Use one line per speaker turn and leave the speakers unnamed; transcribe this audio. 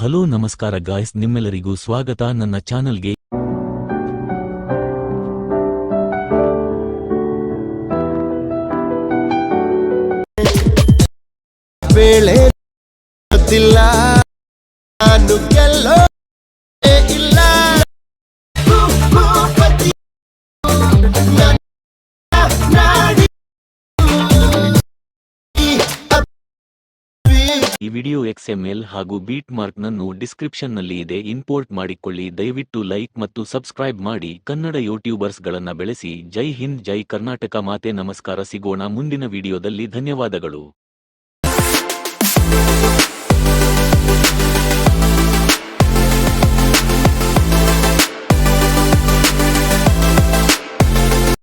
Hello ನಮಸ್ಕಾರ guys, ನಿಮ್ಮೆಲ್ಲರಿಗೂ ಸ್ವಾಗತ ನನ್ನ ಚಾನಲ್ಗೆ.
ವೇಳೆ ಗೊತ್ತಿಲ್ಲ ನಾನು ಗೆಲ್ಲೋ ಇಲ್ಲ
ಈ ವಿಡಿಯೋ XML ಹಾಗೂ ಬೀಟ್ ಮಾರ್ಕ್ ನನ್ನು ಡಿಸ್ಕ್ರಿಪ್ಷನ್ ನಲ್ಲಿ ಇದೆ, ಇಂಪೋರ್ಟ್ ಮಾಡಿಕೊಳ್ಳಿ. ದಯವಿಟ್ಟು ಲೈಕ್ ಮತ್ತು ಸಬ್ಸ್ಕ್ರೈಬ್ ಮಾಡಿ. ಕನ್ನಡ ಯೂಟ್ಯೂಬರ್ಸ್ ಗಳನ್ನ ಬೆಳೆಸಿ. ಜೈ ಹಿಂದ್, ಜೈ ಕರ್ನಾಟಕ ಮಾತೆ. ನಮಸ್ಕಾರ, ಸಿಗೋಣ ಮುಂದಿನ ವಿಡಿಯೋದಲ್ಲಿ. ಧನ್ಯವಾದಗಳು.